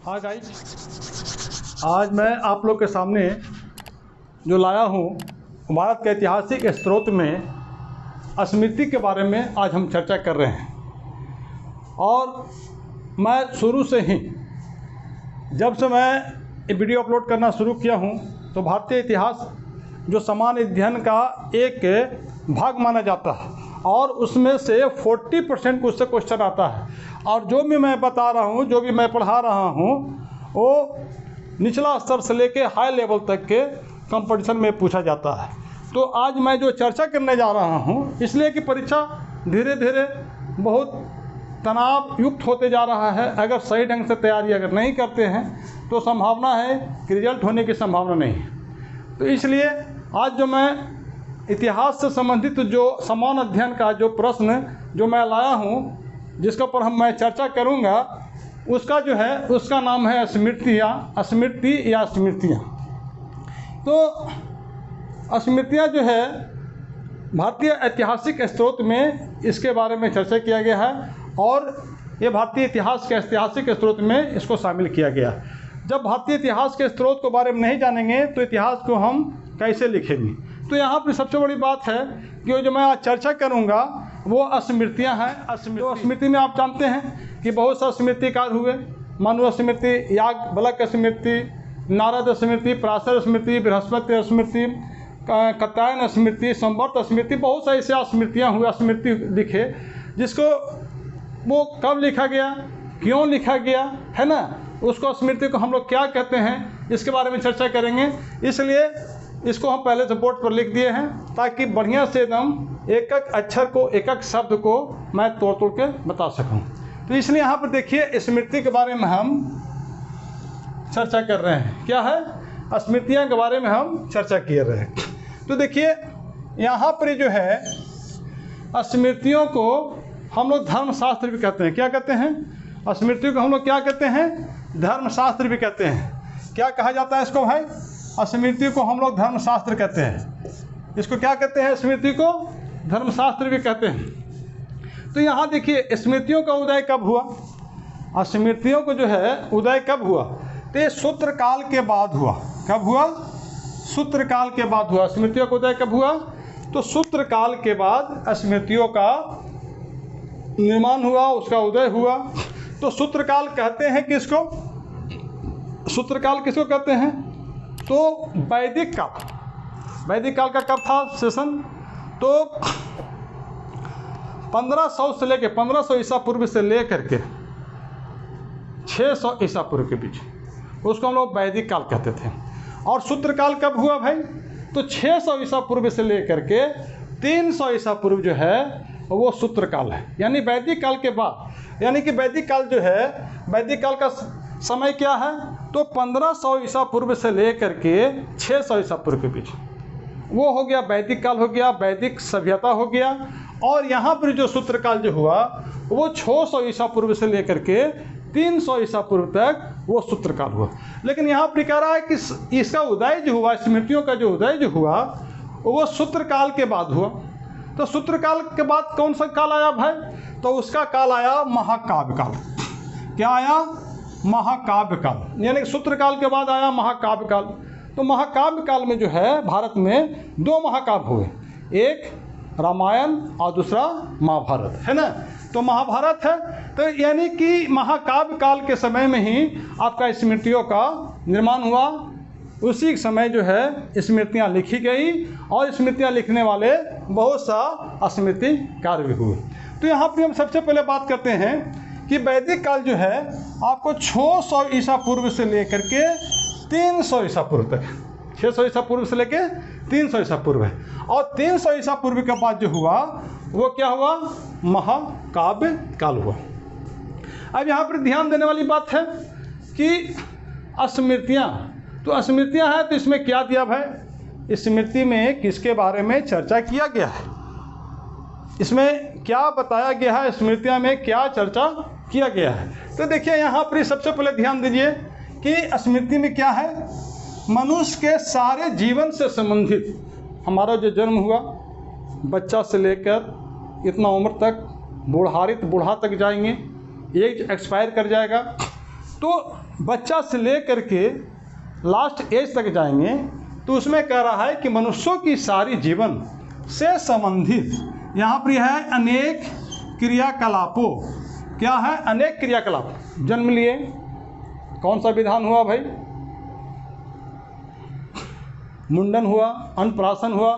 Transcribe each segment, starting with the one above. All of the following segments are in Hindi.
हाँ गाइस, आज मैं आप लोग के सामने जो लाया हूँ भारत के ऐतिहासिक स्रोत में स्मृति के बारे में आज हम चर्चा कर रहे हैं। और मैं शुरू से ही जब से मैं ये वीडियो अपलोड करना शुरू किया हूँ तो भारतीय इतिहास जो सामान्य अध्ययन का एक भाग माना जाता है और उसमें से 40% उससे क्वेश्चन आता है। और जो भी मैं बता रहा हूँ, जो भी मैं पढ़ा रहा हूँ, वो निचला स्तर से लेके हाई लेवल तक के कंपटीशन में पूछा जाता है। तो आज मैं जो चर्चा करने जा रहा हूँ, इसलिए कि परीक्षा धीरे धीरे बहुत तनाव युक्त होते जा रहा है। अगर सही ढंग से तैयारी अगर नहीं करते हैं तो संभावना है कि रिजल्ट होने की संभावना नहीं है। तो इसलिए आज जो मैं इतिहास से संबंधित जो समान अध्ययन का जो प्रश्न जो मैं लाया हूँ, जिसके ऊपर मैं चर्चा करूँगा, उसका जो है उसका नाम है स्मृति या स्मृतियाँ। तो स्मृतियाँ जो है भारतीय ऐतिहासिक स्रोत में इसके बारे में चर्चा किया गया है और ये भारतीय इतिहास के ऐतिहासिक स्रोत में इसको शामिल किया गया। जब भारतीय इतिहास के स्रोत के बारे में नहीं जानेंगे तो इतिहास को हम कैसे लिखेंगे। तो यहाँ पर सबसे बड़ी बात है कि जो मैं आज चर्चा करूँगा वो स्मृतियाँ हैं। तो स्मृति में आप जानते हैं कि बहुत सा स्मृतिकार हुए। मनु स्मृति, याज्ञवल्क्य स्मृति, नारद स्मृति, पराशर स्मृति, बृहस्पति स्मृति, कात्यायन स्मृति, संवर्त स्मृति, बहुत सारी ऐसी स्मृतियाँ हुई, स्मृति लिखे, जिसको वो कब लिखा गया, क्यों लिखा गया, है ना, उसको स्मृति को हम लोग क्या कहते हैं, इसके बारे में चर्चा करेंगे। इसलिए इसको हम पहले से बोर्ड पर लिख दिए हैं ताकि बढ़िया से एकदम एक एक अक्षर को, एक एक शब्द को मैं तोड़ तोड़ के बता सकूं। तो इसलिए यहाँ पर देखिए स्मृति के बारे में हम चर्चा कर रहे हैं। क्या है? स्मृतियाँ के बारे में हम चर्चा कर रहे हैं। तो देखिए यहाँ पर जो है स्मृतियों को हम लोग धर्मशास्त्र भी कहते हैं। क्या कहते हैं? स्मृतियों को हम लोग क्या कहते हैं? धर्मशास्त्र भी कहते हैं। क्या कहा जाता है इसको भाई? स्मृति को हम लोग धर्मशास्त्र कहते हैं। इसको क्या कहते हैं? स्मृति को धर्मशास्त्र भी कहते हैं। तो यहाँ देखिए स्मृतियों का उदय कब हुआ? स्मृतियों को जो है उदय कब हुआ? तो ये सूत्र काल के बाद हुआ। कब हुआ? सूत्र काल के बाद हुआ। स्मृतियों का उदय कब हुआ? तो सूत्र काल के बाद स्मृतियों का निर्माण हुआ, उसका उदय हुआ। तो सूत्र काल कहते हैं किसको? सूत्र काल किसको कहते हैं? तो वैदिक काल। वैदिक काल का कब था सेशन? तो 1500 से लेके 1500 ईसा पूर्व से लेकर के 600 ईसा पूर्व के बीच उसको हम लोग वैदिक काल कहते थे। और सूत्र काल कब हुआ भाई? तो 600 ईसा पूर्व से लेकर के 300 ईसा पूर्व जो है वो सूत्र काल है, यानी वैदिक काल के बाद। यानी कि वैदिक काल जो है, वैदिक काल का समय क्या है? तो 1500 ईसा पूर्व से लेकर के 600 ईसा पूर्व के बीच वो हो गया वैदिक काल, हो गया वैदिक सभ्यता हो गया। और यहाँ पर जो सूत्र काल जो हुआ वो 600 ईसा पूर्व से लेकर के 300 ईसा पूर्व तक वो सूत्र काल हुआ। लेकिन यहाँ पर कह रहा है कि इसका उदय जो हुआ, स्मृतियों का जो उदय जो हुआ वो सूत्र काल के बाद हुआ। तो सूत्र काल के बाद कौन सा काल आया भाई? तो उसका काल आया महाकाव्य काल। क्या आया? महाकाव्य काल। यानी सूत्र काल के बाद आया महाकाव्य काल। तो महाकाव्य काल में जो है भारत में 2 महाकाव्य हुए, एक रामायण और दूसरा महाभारत, है ना। तो महाभारत है, तो यानी कि महाकाव्य काल के समय में ही आपका स्मृतियों का निर्माण हुआ। उसी समय जो है स्मृतियाँ लिखी गई और स्मृतियाँ लिखने वाले बहुत सा स्मृतिकार भी हुए। तो यहाँ पर हम सबसे पहले बात करते हैं कि वैदिक काल जो है आपको 600 ईसा पूर्व से लेकर के 300 ईसा पूर्व तक, 600 ईसा पूर्व से लेकर 300 ईसा पूर्व है। और 300 ईसा पूर्व के बाद जो हुआ वो क्या हुआ? महाकाव्य काल हुआ। अब यहाँ पर ध्यान देने वाली बात है कि स्मृतियाँ, तो स्मृतियाँ हैं तो इसमें क्या दिया भाई? स्मृति में किसके बारे में चर्चा किया गया है, इसमें क्या बताया गया है, स्मृतियाँ में क्या चर्चा किया गया है। तो देखिए यहाँ पर सबसे पहले ध्यान दीजिए कि स्मृति में क्या है? मनुष्य के सारे जीवन से संबंधित, हमारा जो जन्म हुआ, बच्चा से लेकर इतना उम्र तक, बूढ़ा तक जाएंगे, एज एक्सपायर कर जाएगा, तो बच्चा से ले करके लास्ट एज तक जाएंगे तो उसमें कह रहा है कि मनुष्यों की सारी जीवन से संबंधित यहाँ पर है अनेक क्रियाकलापों। क्या है? अनेक क्रियाकलाप। जन्म लिए, कौन सा विधान हुआ भाई? मुंडन हुआ, अन्नप्राशन हुआ,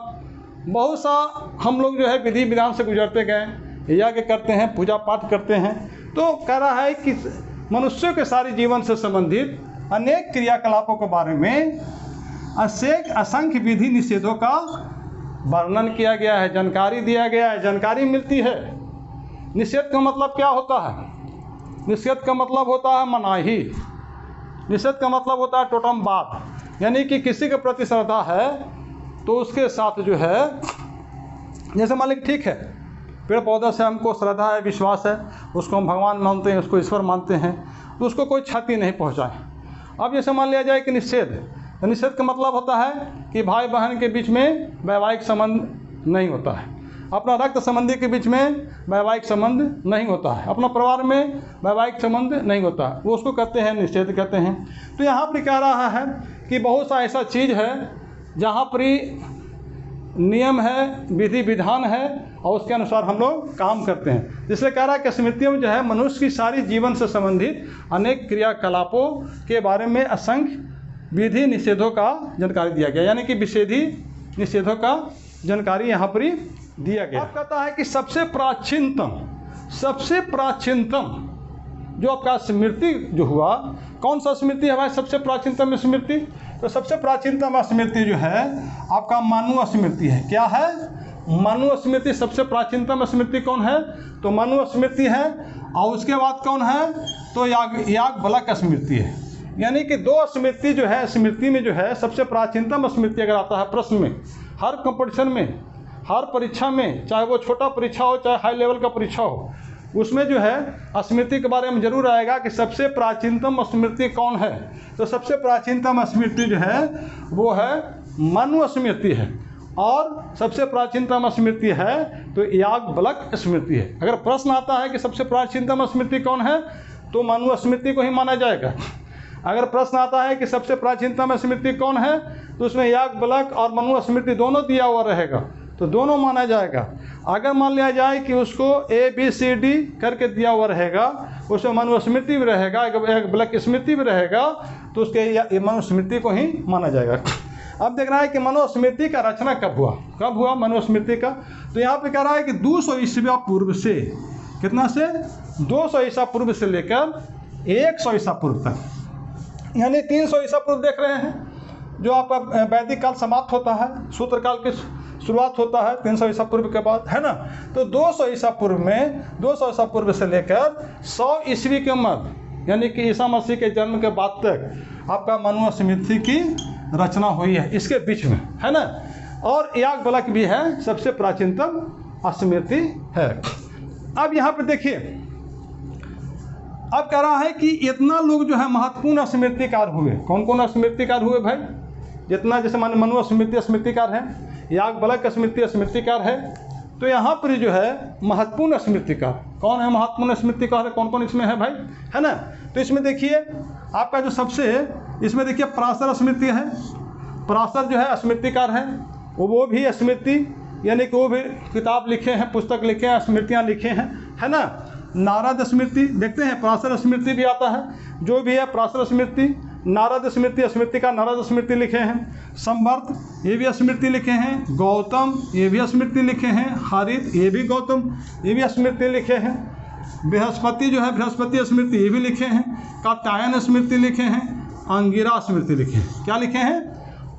बहुत सा हम लोग जो है विधि विधान से गुजरते गए, यज्ञ करते हैं, पूजा पाठ करते हैं। तो कह रहा है कि मनुष्यों के सारे जीवन से संबंधित अनेक क्रियाकलापों के बारे में असंख्य विधि निषेधों का वर्णन किया गया है, जानकारी दिया गया है, जानकारी मिलती है। निषेध का मतलब क्या होता है? निषेध का मतलब होता है मनाही। निषेध का मतलब होता है टोटमवाद, यानी कि किसी के प्रति श्रद्धा है तो उसके साथ जो है, जैसे मान लीजिए ठीक है, पेड़ पौधा से हमको श्रद्धा है, विश्वास है, उसको हम भगवान मानते हैं, उसको ईश्वर मानते हैं, तो उसको कोई क्षति नहीं पहुंचाए। अब जैसे मान लिया जाए कि निषेध, तो निषेध का मतलब होता है कि भाई बहन के बीच में वैवाहिक संबंध नहीं होता है, अपना रक्त संबंधी के बीच में वैवाहिक संबंध नहीं होता है, अपना परिवार में वैवाहिक संबंध नहीं होता है, वो उसको कहते हैं निषेध कहते हैं। तो यहाँ पर कह रहा है कि बहुत सा ऐसा चीज़ है जहाँ पर नियम है, विधि विधान है और उसके अनुसार हम लोग काम करते हैं। इसलिए कह रहा है कि स्मृतियों में जो है मनुष्य की सारी जीवन से संबंधित अनेक क्रियाकलापों के बारे में असंख्य विधि निषेधों का जानकारी दिया गया, यानी कि विषेधी निषेधों का जानकारी यहाँ पर दिया गया। अब कहता है कि सबसे प्राचीनतम जो आपका स्मृति जो हुआ, कौन सा स्मृति है भाई? सबसे प्राचीनतम स्मृति, तो सबसे प्राचीनतम स्मृति जो है आपका मनु स्मृति है। क्या है? मनु स्मृति सबसे प्राचीनतम स्मृति कौन है? तो मनु स्मृति है। और उसके बाद कौन है? तो याज्ञवल्क स्मृति है। यानी कि दो स्मृति जो है, स्मृति में जो है सबसे प्राचीनतम स्मृति अगर आता है प्रश्न में, हर कंपटीशन में, हर परीक्षा में, चाहे वो छोटा परीक्षा हो चाहे हाई लेवल का परीक्षा हो, उसमें जो है स्मृति के बारे में जरूर आएगा कि सबसे प्राचीनतम स्मृति कौन है। तो सबसे प्राचीनतम स्मृति जो है वो है मनु स्मृति है, और सबसे प्राचीनतम स्मृति है तो याज्ञवल्क स्मृति है। अगर प्रश्न आता है कि सबसे प्राचीनतम स्मृति कौन है, तो मनु स्मृति को ही माना जाएगा। अगर प्रश्न आता है कि सबसे प्राचीनतम स्मृति कौन है, तो उसमें याज्ञवल्क और मनु स्मृति दोनों दिया हुआ रहेगा, तो दोनों माना जाएगा। अगर मान लिया जाए कि उसको ABCD करके दिया हुआ रहेगा, उसमें मनु स्मृति भी रहेगा, याज्ञवल्क स्मृति भी रहेगा, तो उसके मनु स्मृति को ही माना जाएगा। अब देख रहा है कि मनुस्मृति का रचना कब हुआ? कब हुआ मनुस्मृति का? तो यहाँ पे कह रहा है कि 200 ईस्वी पूर्व से, कितना से? 200 ईसा पूर्व से लेकर 100 ईसा पूर्व तक, यानी 300 ईसा पूर्व देख रहे हैं, जो आपका वैदिक काल समाप्त होता है, सूत्र काल की शुरुआत होता है 300 ईसा पूर्व के बाद, है ना। तो 200 ईसा पूर्व में, 200 ईसा पूर्व से लेकर 100 ईस्वी के मध्य, यानी कि ईसा मसीह के जन्म के बाद तक आपका मनुस्मृति की रचना हुई है, इसके बीच में, है ना। और याज्ञवल्क भी है, सबसे प्राचीनतम स्मृति है। अब यहाँ पे देखिए, अब कह रहा है कि इतना लोग जो है महत्वपूर्ण स्मृतिकार हुए। कौन कौन स्मृतिकार हुए भाई? जितना, जैसे मान मनु स्मृति स्मृतिकार है, याज्ञवल्क स्मृति स्मृतिकार है, तो यहाँ पर जो है महत्वपूर्ण स्मृतिकार कौन है? महत्वपूर्ण स्मृतिकार कौन कौन इसमें है भाई, है ना। तो इसमें देखिए आपका जो सबसे, इसमें देखिए पराशर स्मृति है। पराशर जो है स्मृतिकार है, वो भी स्मृति, यानी कि वो भी किताब लिखे हैं, पुस्तक लिखे हैं, स्मृतियाँ लिखे हैं, है ना। नारद स्मृति देखते हैं, पराशर स्मृति भी आता है, जो भी है पराशर स्मृति, नारद स्मृति, स्मृतिकार नारद स्मृति लिखे हैं। संवर्त ये भी स्मृति लिखे हैं। गौतम ये भी स्मृति लिखे हैं। हरित ये भी गौतम ये भी स्मृति लिखे हैं। बृहस्पति जो है बृहस्पति स्मृति ये भी लिखे हैं। कात्यायन स्मृति लिखे हैं। अंगिरा स्मृति लिखे हैं। क्या लिखे हैं?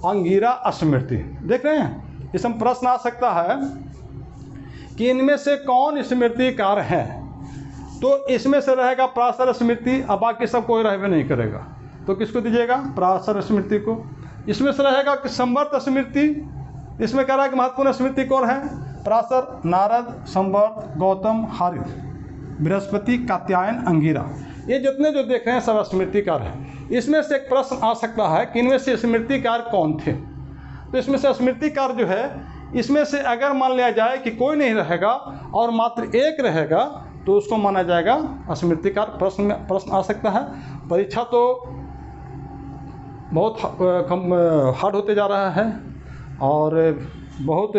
अंगिरा स्मृति। देख रहे हैं, इसमें प्रश्न आ सकता है कि इनमें से कौन स्मृतिकार है। तो इसमें से रहेगा पराशर स्मृति, अब बाकी सब कोई रहबे नहीं करेगा, तो किसको दीजिएगा? पराशर स्मृति को। इसमें से रहेगा कि संवर्त स्मृति, इसमें कह रहा है कि महत्वपूर्ण स्मृति कौन है? पराशर, नारद, संवर्त, गौतम, हरित, बृहस्पति, कात्यायन, अंगिरा, ये जितने जो देख रहे हैं सब स्मृतिकार हैं। इसमें से एक प्रश्न आ सकता है कि इनमें से स्मृतिकार कौन थे। तो इसमें से स्मृतिकार जो है, इसमें से अगर मान लिया जाए कि कोई नहीं रहेगा और मात्र एक रहेगा, तो उसको माना जाएगा स्मृतिकार। प्रश्न आ सकता है। परीक्षा तो बहुत हार्ड होते जा रहा है और बहुत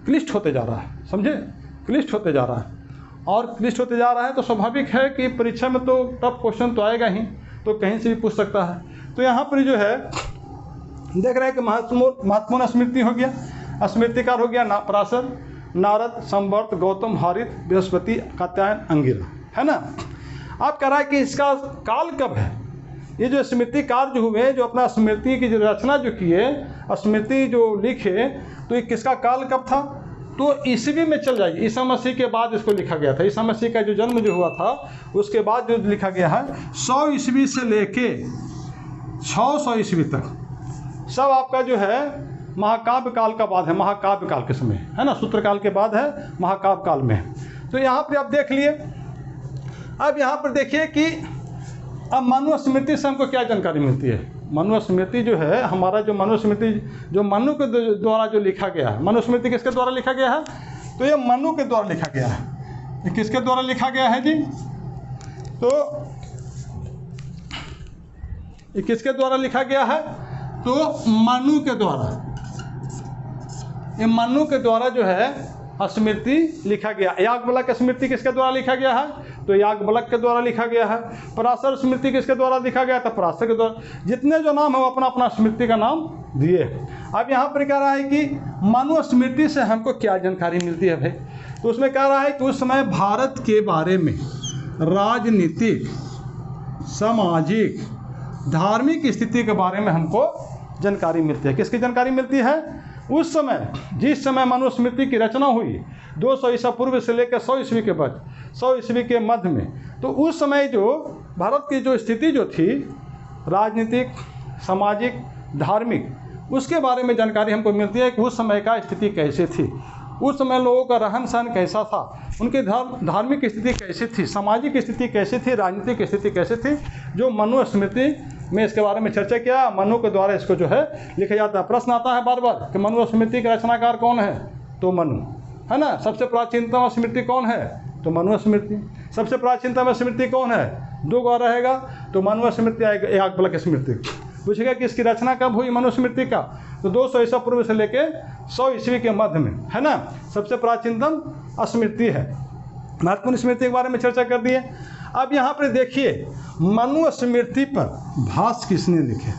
क्लिष्ट होते जा रहा है, समझे, क्लिष्ट होते जा रहा है। और क्लिष्ट होते जा रहा है तो स्वाभाविक है कि परीक्षा में तो टफ क्वेश्चन तो आएगा ही, तो कहीं से भी पूछ सकता है। तो यहाँ पर जो है देख रहे हैं कि महत्वपूर्ण स्मृति हो गया, स्मृतिकार हो गया पराशर, नारद, संवर्त, गौतम, हारित, बृहस्पति, कात्यायन, अंगिरा, है ना। आप कह रहा है कि इसका काल कब है। ये जो स्मृतिकार जो हुए, जो अपना स्मृति की जो रचना जो किए, स्मृति जो लिखे, तो ये किसका काल कब था। तो ईस्वी में चल जाइए, ईसा मसीह के बाद इसको लिखा गया था। ईसा मसीह का जो जन्म जो हुआ था उसके बाद जो लिखा गया है 100 ईस्वी से लेके 600 ईस्वी तक सब आपका जो है महाकाव्य काल का बाद है, महाकाव्य काल के समय, है ना। सूत्र काल के बाद है, महाकाव्य काल में है। तो यहाँ पर आप देख लिए। अब यहाँ पर देखिए कि अब मनुस्मृति से हमको क्या जानकारी मिलती है। मनुस्मृति जो है हमारा, जो मनुस्मृति जो मनु के द्वारा जो लिखा गया है, मनुस्मृति किसके द्वारा लिखा गया है, तो ये मनु के द्वारा लिखा गया है। ये किसके द्वारा लिखा गया है जी, तो ये किसके द्वारा लिखा गया है, तो मनु के द्वारा। ये मनु के द्वारा जो है स्मृति लिखा गया। याज्ञवल्क्य स्मृति किसके द्वारा लिखा गया है, तो याज्ञवल्क्य के द्वारा लिखा गया है। पराशर स्मृति किसके द्वारा लिखा गया था, पराशर के द्वारा। जितने जो नाम है वो अपना अपना स्मृति का नाम दिए। अब यहाँ पर कह रहा है कि मनुस्मृति से हमको क्या जानकारी मिलती है भाई, तो उसमें कह रहा है कि उस समय भारत के बारे में राजनीतिक, सामाजिक, धार्मिक स्थिति के बारे में हमको जानकारी मिलती है। किसकी जानकारी मिलती है, उस समय जिस समय मनुस्मृति की रचना हुई 200 ईसा पूर्व से लेकर 100 ईस्वी के बाद, 100 ईस्वी के मध्य में, तो उस समय जो भारत की जो स्थिति जो थी राजनीतिक, सामाजिक, धार्मिक, उसके बारे में जानकारी हमको मिलती है कि उस समय का स्थिति कैसे थी, उस समय लोगों का रहन सहन कैसा था, उनकी धार्मिक स्थिति कैसी थी, सामाजिक स्थिति कैसी थी, राजनीतिक स्थिति कैसी थी, जो मनुस्मृति में इसके बारे में चर्चा किया। मनु के द्वारा इसको जो है लिखा जाता है। प्रश्न आता है बार बार कि मनुस्मृति का रचनाकार कौन है, तो मनु, है ना। सबसे प्राचीनतम स्मृति कौन है, तो मनुस्मृति। सबसे प्राचीनतम स्मृति कौन है, दो गौ रहेगा, तो मनुस्मृति, याज्ञवल्क्य स्मृति। पूछेगा कि इसकी रचना कब हुई मनुस्मृति का, तो 200 ईसा पूर्व से लेके 100 ईस्वी के मध्य में, है ना। सबसे प्राचीनतम स्मृति है। महत्वपूर्ण स्मृति के बारे में चर्चा कर दिए। अब यहाँ पर देखिए मनुस्मृति पर भाष्य किसने लिखे।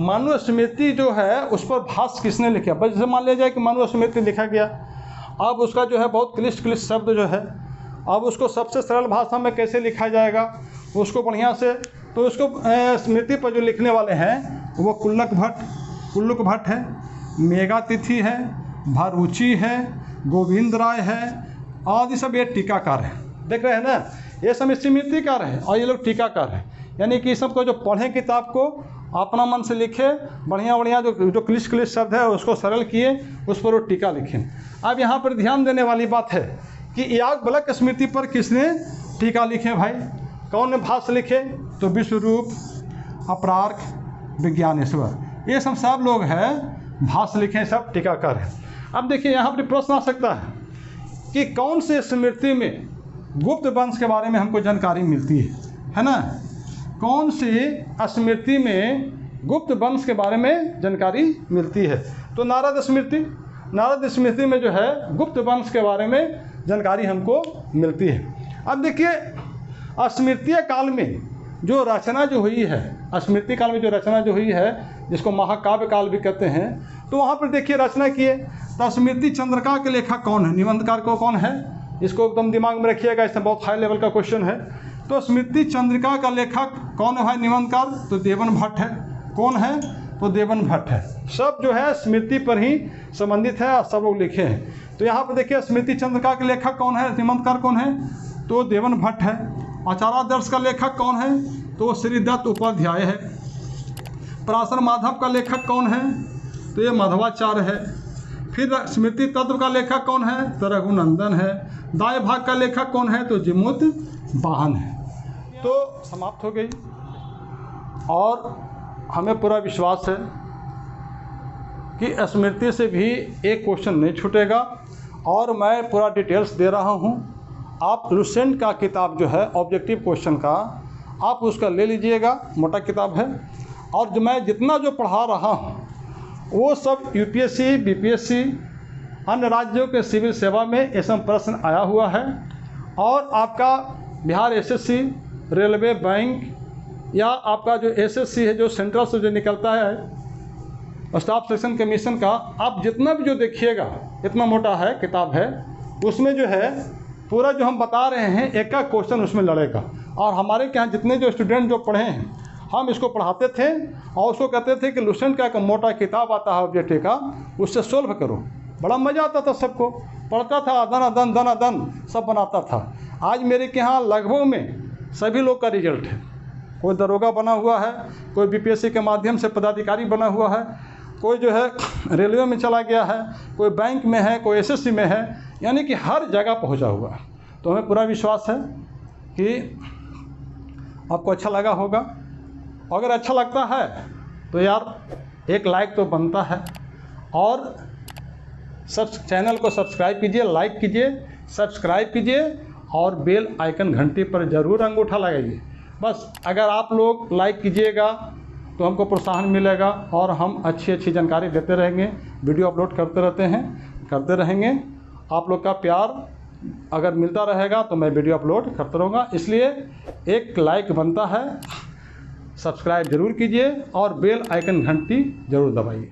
मनुस्मृति जो है उस पर भाष्य किसने लिखा। बस जैसे मान लिया जाए कि मनुस्मृति लिखा गया, अब उसका जो है बहुत क्लिष्ट शब्द जो है, अब उसको सबसे सरल भाषा में कैसे लिखा जाएगा, उसको बढ़िया से, तो उसको स्मृति पर जो लिखने वाले हैं वो कुल्लुक भट्ट है, मेघातिथि है, भरूची है, गोविंद राय है, आदि सब ये टीकाकार है। देख रहे हैं ना, ये सब स्मृतिकार है और ये लोग टीकाकार है। यानी कि सबको जो पढ़ें किताब को अपना मन से लिखे, बढ़िया जो क्लिष्ट शब्द है उसको सरल किए, उस पर वो टीका लिखें। अब यहाँ पर ध्यान देने वाली बात है कि याज्ञवल्क्य स्मृति पर किसने टीका लिखे भाई, कौन ने भाष्य लिखे, तो विश्वरूप, अपरार्क, विज्ञानेश्वर, ये सब लोग हैं भाष्य लिखे, सब टीकाकार हैं। अब देखिए यहाँ पर प्रश्न आ सकता है कि कौन से स्मृति में गुप्त वंश के बारे में हमको जानकारी मिलती है ना। कौन सी स्मृति में गुप्त वंश के बारे में जानकारी मिलती है, तो नारद स्मृति में जो है गुप्त वंश के बारे में जानकारी हमको मिलती है। अब देखिए स्मृतीय काल में जो रचना जो हुई है, स्मृति काल में जो रचना जो हुई है, जिसको महाकाव्य काल भी कहते हैं, तो वहाँ पर देखिए रचना किए, तो स्मृति चंद्रिका के लेखक कौन है, निबंधकार को कौन है, इसको एकदम दिमाग में रखिएगा, इससे बहुत हाई लेवल का क्वेश्चन है। तो स्मृति चंद्रिका का लेखक कौन है भाई, निबंधकार, तो देवन भट्ट है। कौन है, तो देवन भट्ट है। सब जो है स्मृति पर ही संबंधित है, सब लोग लिखे हैं। तो यहाँ पर देखिए स्मृति चंद्रिका के लेखक कौन है, निबंधकार कौन है, तो देवन भट्ट है। आचारादर्श का लेखक कौन है, तो श्रीदत्त उपाध्याय है। पराशर माधव का लेखक कौन है, तो ये माधवाचार्य है। फिर स्मृति तत्व का लेखक कौन है, तो रघुनंदन है। दाय भाग का लेखक कौन है, तो जिमुत वाहन है। तो समाप्त हो गई और हमें पूरा विश्वास है कि स्मृति से भी एक क्वेश्चन नहीं छूटेगा और मैं पूरा डिटेल्स दे रहा हूँ आप लुसेंट का किताब जो है ऑब्जेक्टिव क्वेश्चन का, आप उसका ले लीजिएगा, मोटा किताब है। और जो मैं जितना जो पढ़ा रहा हूँ वो सब यूपीएससी, बीपीएससी, अन्य राज्यों के सिविल सेवा में ऐसा प्रश्न आया हुआ है। और आपका बिहार एसएससी, रेलवे, बैंक, या आपका जो एसएससी है जो सेंट्रल से जो निकलता है स्टाफ सिलेक्शन कमीशन का, आप जितना भी जो देखिएगा इतना मोटा है किताब है, उसमें जो है पूरा जो हम बता रहे हैं एक एक क्वेश्चन उसमें लड़ेगा। और हमारे यहाँ जितने जो स्टूडेंट जो पढ़े हैं, हम इसको पढ़ाते थे और उसको कहते थे कि लुसेंट का एक मोटा किताब आता है ऑब्जेक्टिव का, उससे सोल्व करो। बड़ा मज़ा आता था, सबको पढ़ता था, दन सब बनाता था। आज मेरे के यहाँ लगभग में सभी लोग का रिजल्ट है। कोई दरोगा बना हुआ है, कोई बीपीएससी के माध्यम से पदाधिकारी बना हुआ है, कोई जो है रेलवे में चला गया है, कोई बैंक में है, कोई एसएससी में है, यानी कि हर जगह पहुंचा हुआ है। तो हमें पूरा विश्वास है कि आपको अच्छा लगा होगा। अगर अच्छा लगता है तो यार एक लाइक तो बनता है, और चैनल को सब्सक्राइब कीजिए, लाइक कीजिए, सब्सक्राइब कीजिए, और बेल आइकन घंटी पर ज़रूर अंगूठा लगाइए। बस अगर आप लोग लाइक कीजिएगा तो हमको प्रोत्साहन मिलेगा और हम अच्छी अच्छी जानकारी देते रहेंगे, वीडियो अपलोड करते रहेंगे। आप लोग का प्यार अगर मिलता रहेगा तो मैं वीडियो अपलोड करता रहूँगा, इसलिए एक लाइक बनता है। सब्सक्राइब ज़रूर कीजिए और बेल आइकन घंटी ज़रूर दबाइए।